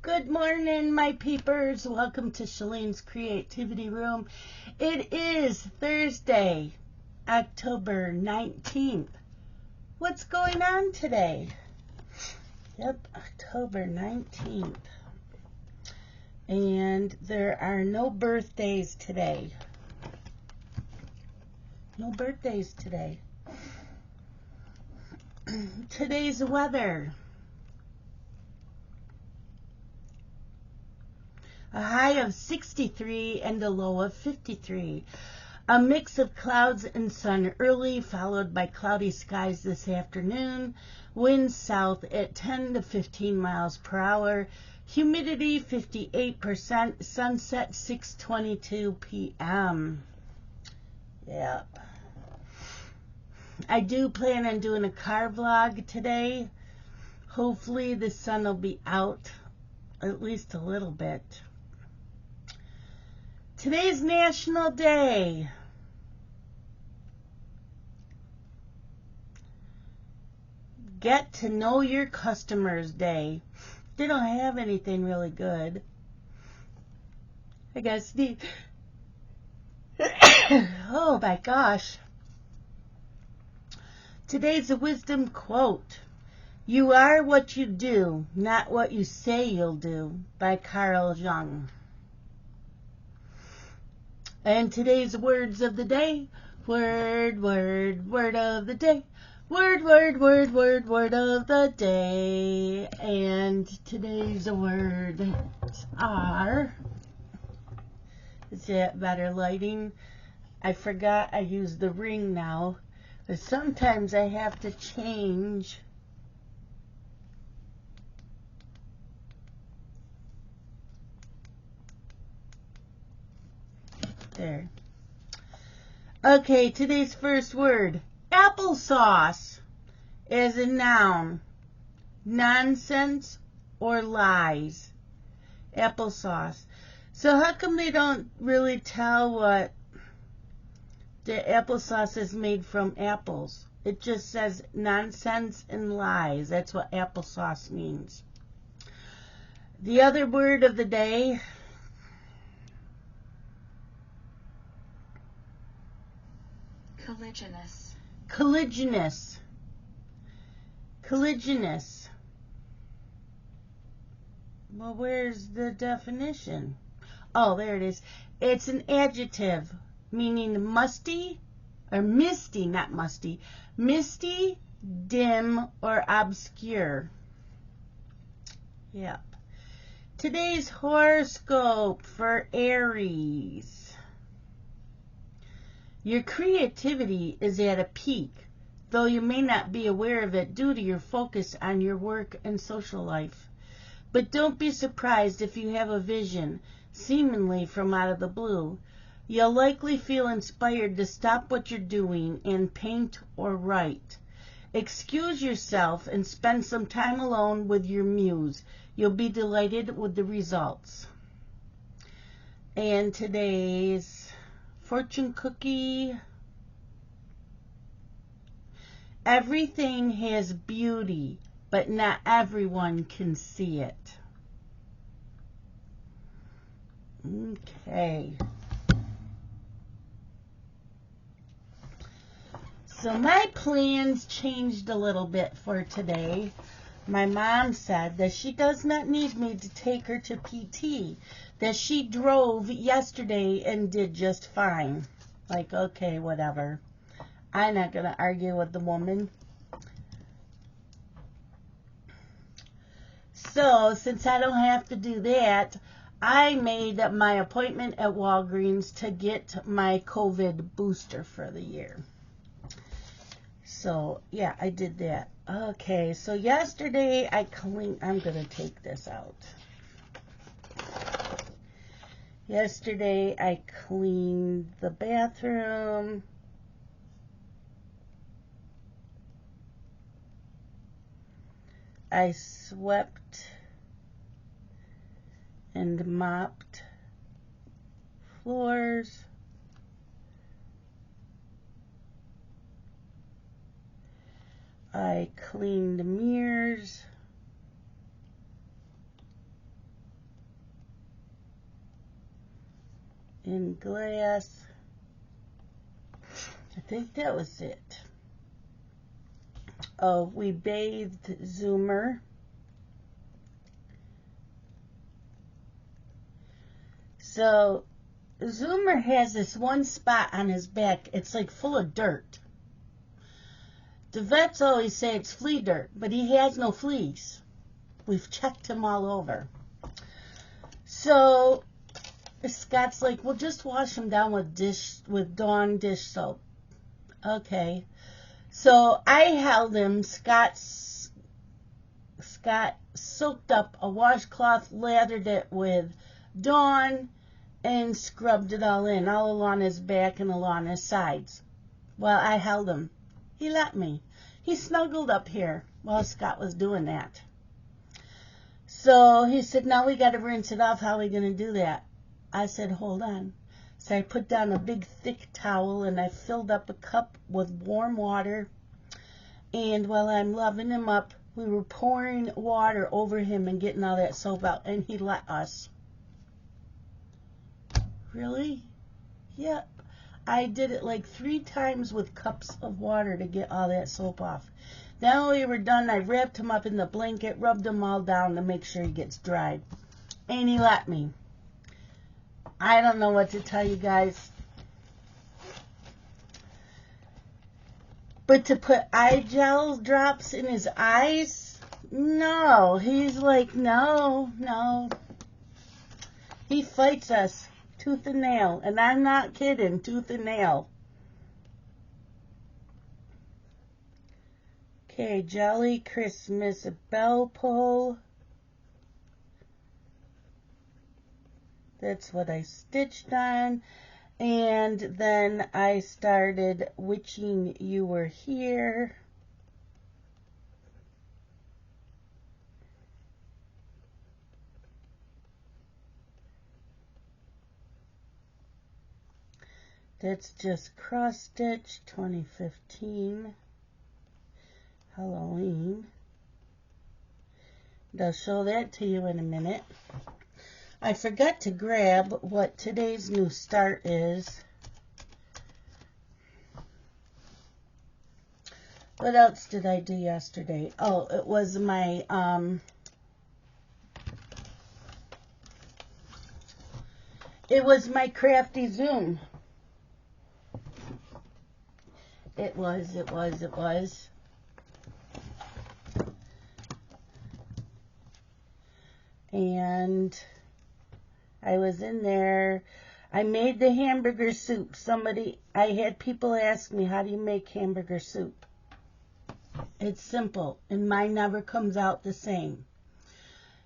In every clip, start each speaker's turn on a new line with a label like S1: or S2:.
S1: Good morning, my peepers. Welcome to Shalene's Creativity Room. It is Thursday, October 19th. What's going on today? Yep, October 19th. And there are no birthdays today. No birthdays today. Today's weather. A high of 63 and a low of 53. A mix of clouds and sun early, followed by cloudy skies this afternoon. Winds south at 10 to 15 miles per hour. Humidity 58%. Sunset 6:22 p.m. Yep. I do plan on doing a car vlog today. Hopefully the sun will be out at least a little bit. Today's National Day. Get to know your customers day. They don't have anything really good. I guess the oh my gosh. Today's a wisdom quote. You are what you do, not what you say you'll do, by Carl Jung. And today's words of the day. Word of the day. Word of the day. And today's words are... Is that better lighting? I forgot I use the ring now. But sometimes I have to change. There. Okay, today's first word. Applesauce is a noun. Nonsense or lies. Applesauce. So how come they don't really tell what the applesauce is made from apples? It just says nonsense and lies. That's what applesauce means. The other word of the day.
S2: Colliginous.
S1: Colliginous. Colliginous. Well, where's the definition? Oh, there it is. It's an adjective meaning musty or misty, not musty. Misty, dim, or obscure. Yep. Today's horoscope for Aries. Your creativity is at a peak, though you may not be aware of it due to your focus on your work and social life. But don't be surprised if you have a vision, seemingly from out of the blue. You'll likely feel inspired to stop what you're doing and paint or write. Excuse yourself and spend some time alone with your muse. You'll be delighted with the results. And today's fortune cookie. Everything has beauty, but not everyone can see it. Okay. So my plans changed a little bit for today. My mom said that she does not need me to take her to PT, that she drove yesterday and did just fine. Like, okay, whatever. I'm not going to argue with the woman. So, since I don't have to do that, I made my appointment at Walgreens to get my COVID booster for the year. So, yeah, I did that. Okay, so yesterday I cleaned... I'm going to take this out. Yesterday I cleaned the bathroom. I swept and mopped floors. I cleaned mirrors. in glass. I think that was it. Oh, we bathed Zoomer. So Zoomer has this one spot on his back. It's like full of dirt. The vets always say it's flea dirt, but he has no fleas. We've checked him all over. So Scott's like, well, just wash him down with Dawn dish soap. Okay. So I held him. Scott soaked up a washcloth, lathered it with Dawn, and scrubbed it all in, all along his back and along his sides. While I held him, he let me. He snuggled up here while Scott was doing that. So he said, now we got to rinse it off. How are we going to do that? I said, hold on. So I put down a big thick towel and I filled up a cup with warm water. And while I'm loving him up, we were pouring water over him and getting all that soap out. And he let us. Really? Yep. I did it like 3 times with cups of water to get all that soap off. Then when we were done, I wrapped him up in the blanket, rubbed him all down to make sure he gets dried. And he let me. I don't know what to tell you guys. But to put eye gel drops in his eyes? No. He's like, no. He fights us tooth and nail. And I'm not kidding, tooth and nail. Okay, Jolly Christmas bell pull. That's what I stitched on. And then I started Wishing You Were Here. That's just cross stitch 2015 Halloween. I'll show that to you in a minute. I forgot to grab what today's new start is. What else did I do yesterday? Oh, it was my crafty Zoom. It was. And I was in there. I made the hamburger soup. I had people ask me, how do you make hamburger soup? It's simple, and mine never comes out the same.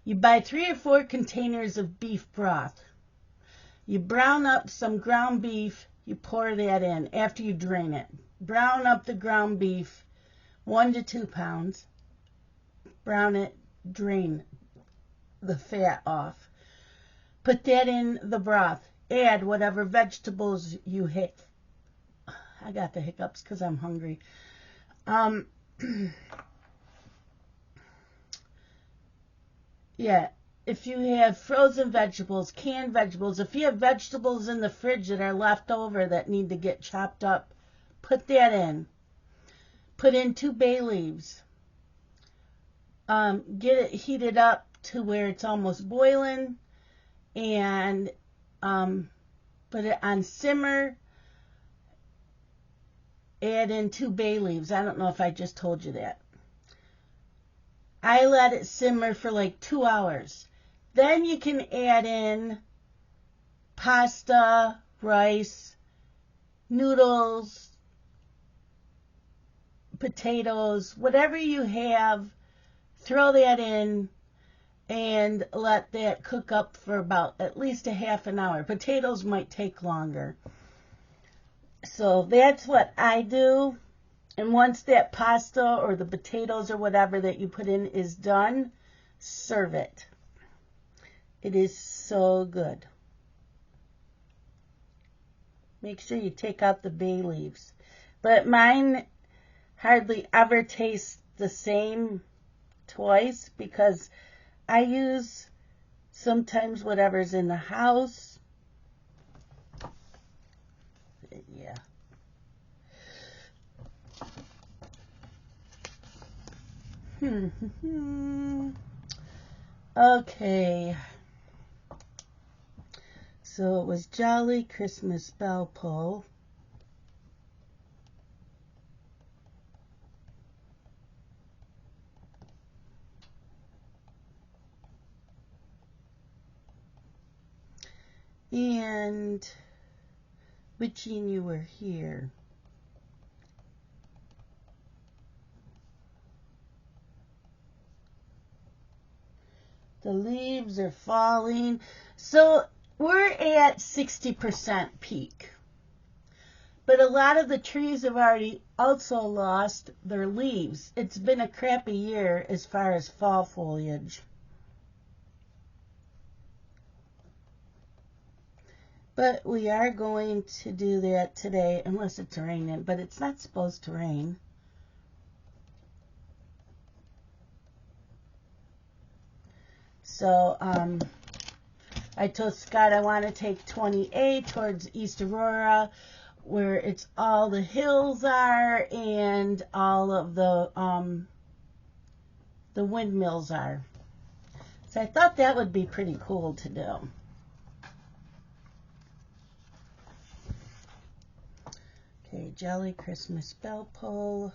S1: You buy 3 or 4 containers of beef broth. You brown up some ground beef. You pour that in after you drain it. Brown up the ground beef, 1 to 2 pounds. Brown it, drain the fat off. Put that in the broth. Add whatever vegetables you hit. I got the hiccups because I'm hungry. Yeah, if you have frozen vegetables, canned vegetables, if you have vegetables in the fridge that are left over that need to get chopped up, put that in. Put in 2 bay leaves. Get it heated up to where it's almost boiling, and put it on simmer. Add in 2 bay leaves. I don't know if I just told you that. I let it simmer for like 2 hours. Then you can add in pasta, rice, noodles, potatoes, whatever you have. Throw that in and let that cook up for about at least a half an hour. Potatoes might take longer. So that's what I do. And once that pasta or the potatoes or whatever that you put in is done, serve it. It is so good. Make sure you take out the bay leaves. But mine hardly ever tastes the same twice because I use sometimes whatever's in the house. Yeah. Okay. So it was Jolly Christmas Bell Pull. And wishing you were here. The leaves are falling. So we're at 60% peak. But a lot of the trees have already also lost their leaves. It's been a crappy year as far as fall foliage. But we are going to do that today, unless it's raining. But it's not supposed to rain. So I told Scott I want to take 20A towards East Aurora, where it's all the hills are and all of the windmills are. So I thought that would be pretty cool to do. Okay, Jolly Christmas Bell Pull.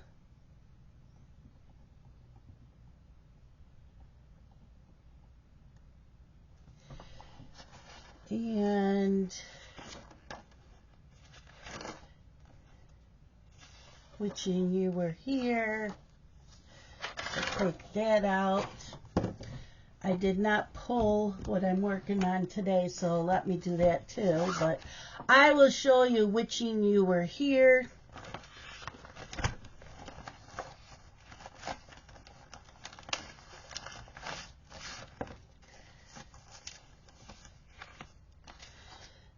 S1: And wishing you were here. So take that out. I did not pull what I'm working on today, so let me do that too. But I will show you wishing you were here.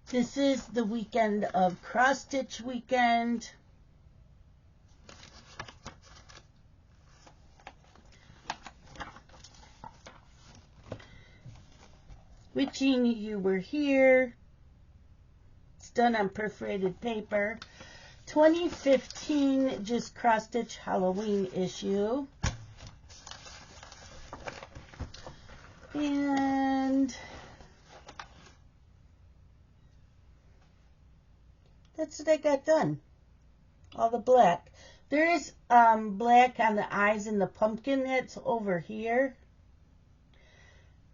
S1: This is the weekend of cross stitch weekend. Wishing you were here. It's done on perforated paper. 2015 just cross stitch Halloween issue. And that's what I got done. All the black. There is black on the eyes and the pumpkin that's over here.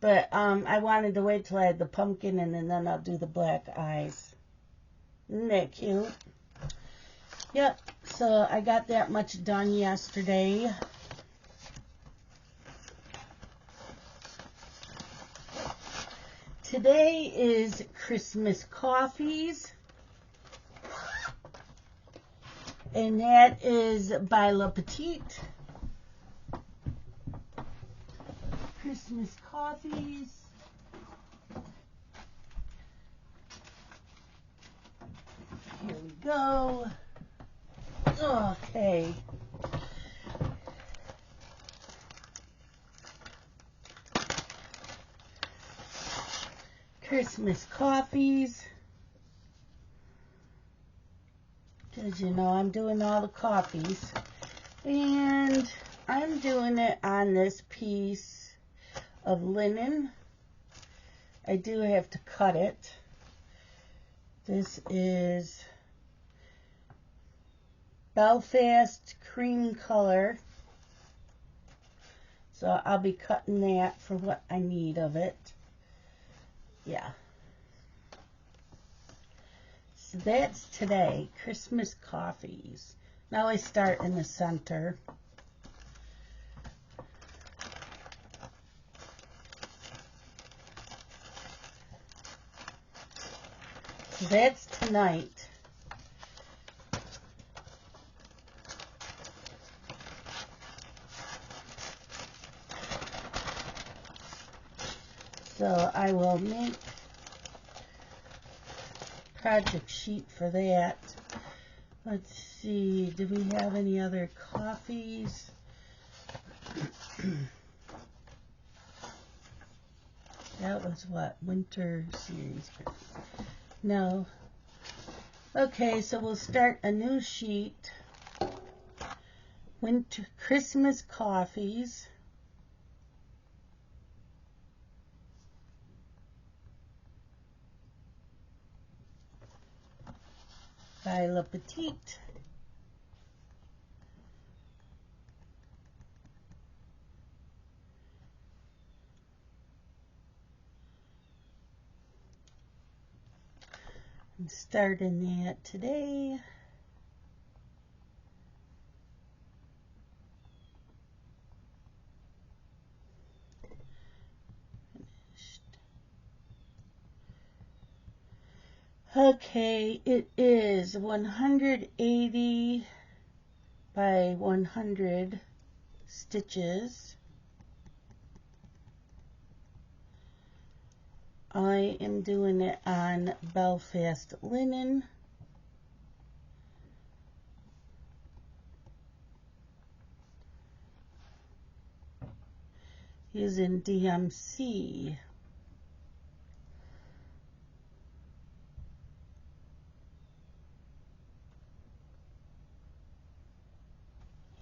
S1: But I wanted to wait till I had the pumpkin and then I'll do the black eyes. Isn't that cute? Yep, so I got that much done yesterday. Today is Christmas coffees. And that is by La Petite. Christmas coffees. Here we go. Okay. Christmas coffees. Because you know I'm doing all the coffees. And I'm doing it on this piece of linen. I do have to cut it. This is Belfast cream color. So I'll be cutting that for what I need of it. Yeah. So that's today, Christmas coffees. Now I start in the center. So that's tonight. So I will make project sheet for that. Let's see, do we have any other coffees? That was what? Winter series. No. Okay, so we'll start a new sheet. Winter Christmas coffees. By La Petite. I'm starting that today. Okay, it is 180 by 100 stitches. I am doing it on Belfast linen. Using DMC.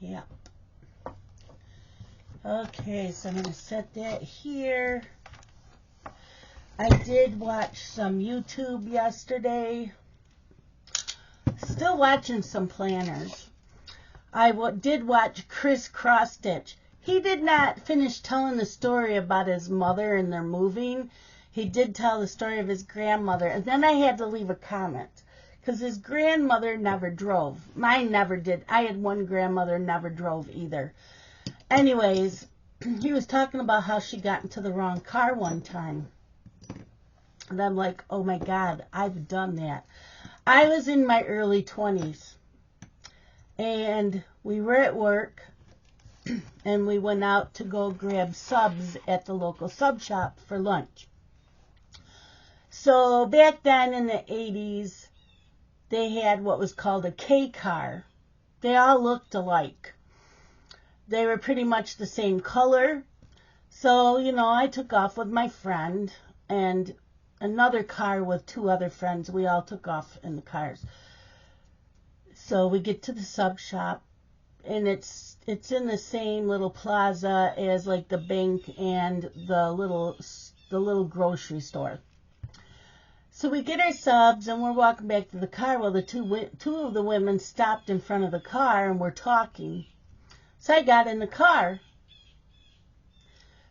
S1: Yeah. Okay, so I'm going to set that here. I did watch some YouTube yesterday. Still watching some planners. I did watch Chris Cross Stitch. He did not finish telling the story about his mother and their moving. He did tell the story of his grandmother. And then I had to leave a comment. Because his grandmother never drove. Mine never did. I had one grandmother never drove either. Anyways, he was talking about how she got into the wrong car one time. And I'm like, oh my God, I've done that. I was in my early 20s. And we were at work. And we went out to go grab subs at the local sub shop for lunch. So back then in the 80s, they had what was called a K car. They all looked alike. They were pretty much the same color. So, you know, I took off with my friend and another car with two other friends. We all took off in the cars. So we get to the sub shop, and it's in the same little plaza as like the bank and the little grocery store. So we get our subs and we're walking back to the car. Well, the two of the women stopped in front of the car and were talking. So I got in the car.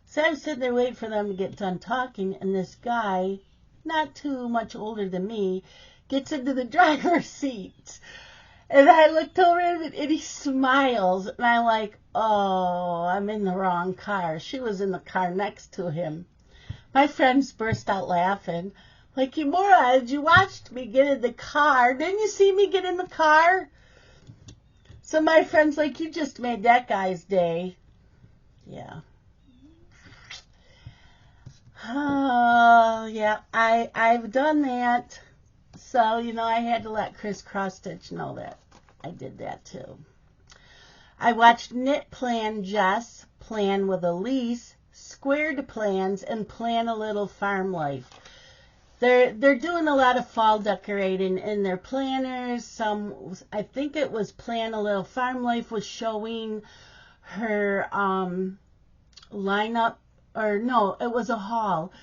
S1: So I'm sitting there waiting for them to get done talking, and this guy, not too much older than me, gets into the driver's seat. And I looked over at him and he smiles. And I'm like, oh, I'm in the wrong car. She was in the car next to him. My friends burst out laughing. Like, you morons, you watched me get in the car. Didn't you see me get in the car? So my friend's like, you just made that guy's day. Yeah. Oh, yeah, I've done that. So, you know, I had to let Chris Cross Stitch know that I did that too. I watched Knit Plan Jess, Plan with Elise, Squared Plans, and Plan a Little Farm Life. They're doing a lot of fall decorating in their planners. Some, I think it was Plan a Little Farm Life was showing her lineup, or no, it was a haul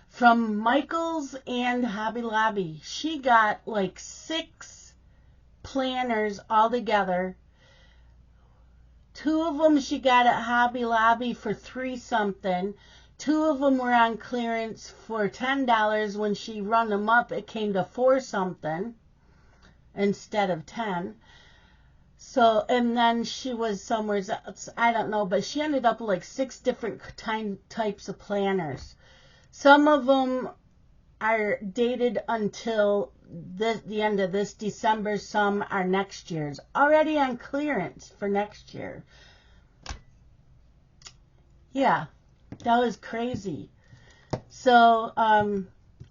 S1: from Michaels and Hobby Lobby. She got like 6 planners all together. 2 of them she got at Hobby Lobby for $3 something. 2 of them were on clearance for $10. When she run them up, it came to $4 something instead of 10. So, and then she was somewhere else, I don't know, but she ended up with like 6 different types of planners. Some of them are dated until the end of this December. Some are next year's, already on clearance for next year. Yeah, that was crazy. So,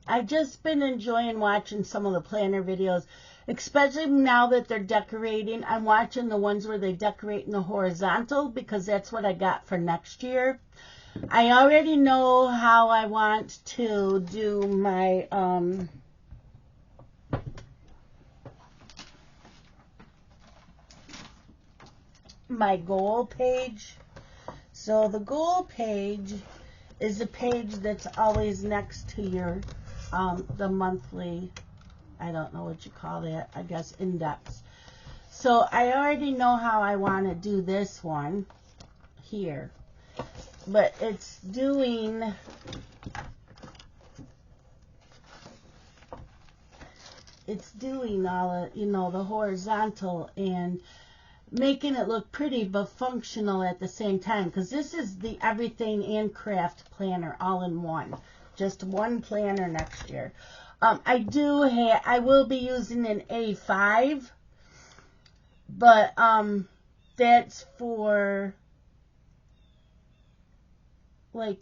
S1: I've just been enjoying watching some of the planner videos, especially now that they're decorating. I'm watching the ones where they decorate in the horizontal because that's what I got for next year. I already know how I want to do my my goal page. So the goal page is a page that's always next to your the monthly, I don't know what you call that, I guess index. So I already know how I want to do this one here, but it's doing all of, the horizontal and making it look pretty but functional at the same time, because this is the everything and craft planner all in one, just one planner next year. I will be using an A5, but that's for like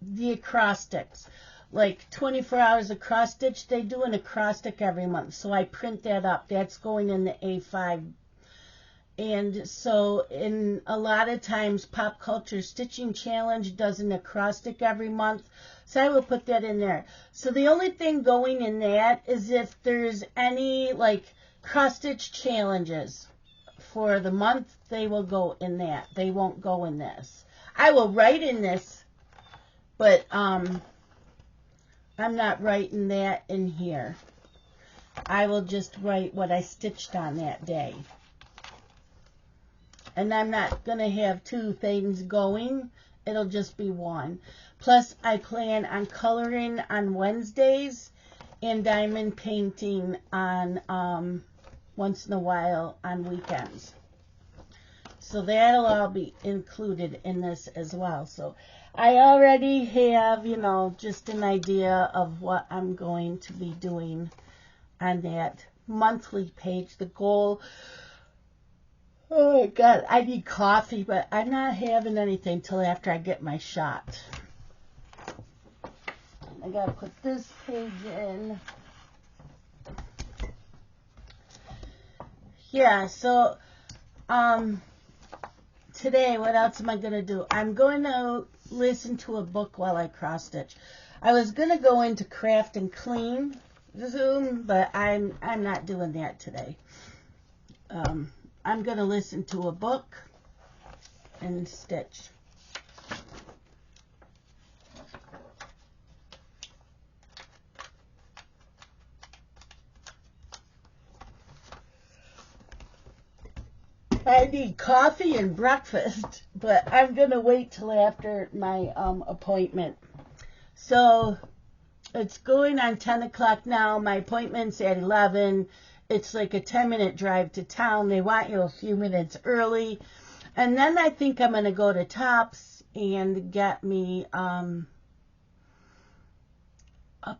S1: the acrostics, like 24 hours across stitch. They do an acrostic every month, so I print that up. That's going in the A5. And so in a lot of times Pop Culture Stitching Challenge does an acrostic every month, so I will put that in there. So the only thing going in that is if there's any like cross stitch challenges for the month, they will go in that. They won't go in this. I will write in this, but I'm not writing that in here. I will just write what I stitched on that day. And I'm not going to have two things going. It'll just be one. Plus, I plan on coloring on Wednesdays and diamond painting on once in a while on weekends. So that'll all be included in this as well. So I already have, just an idea of what I'm going to be doing on that monthly page. The goal... Oh, God, I need coffee, but I'm not having anything till after I get my shot. I got to put this page in. Yeah, so, today, what else am I going to do? I'm going to listen to a book while I cross-stitch. I was going to go into Craft and Clean Zoom, but I'm not doing that today. I'm going to listen to a book and stitch. I need coffee and breakfast, but I'm going to wait till after my appointment. So it's going on 10 o'clock now. My appointment's at 11. It's like a 10-minute drive to town. They want you a few minutes early. And then I think I'm going to go to Tops and get me a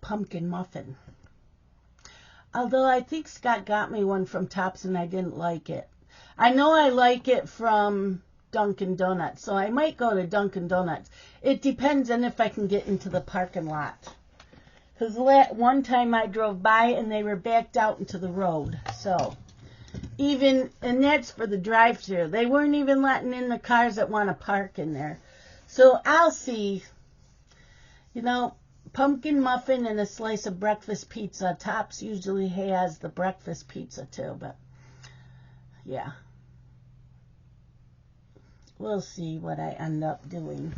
S1: pumpkin muffin. Although I think Scott got me one from Tops and I didn't like it. I know I like it from Dunkin' Donuts, so I might go to Dunkin' Donuts. It depends on if I can get into the parking lot. Because one time I drove by and they were backed out into the road. So, and that's for the drive-thru. They weren't even letting in the cars that want to park in there. So I'll see, pumpkin muffin and a slice of breakfast pizza. Tops usually has the breakfast pizza too, but yeah. We'll see what I end up doing.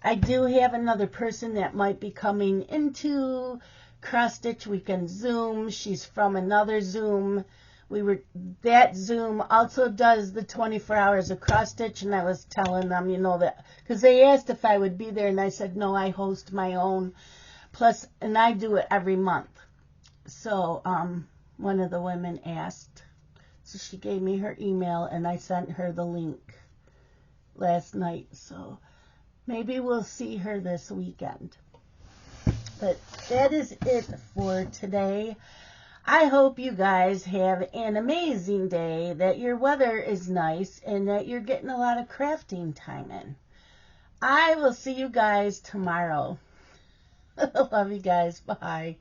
S1: I do have another person that might be coming into Cross Stitch Weekend Zoom. She's from another Zoom. That Zoom also does the 24 hours of cross stitch, and I was telling them, that, because they asked if I would be there, and I said, no, I host my own. Plus, and I do it every month. So, one of the women asked. So she gave me her email, and I sent her the link last night. So maybe we'll see her this weekend. But that is it for today. I hope you guys have an amazing day, that your weather is nice, and that you're getting a lot of crafting time in. I will see you guys tomorrow. Love you guys. Bye.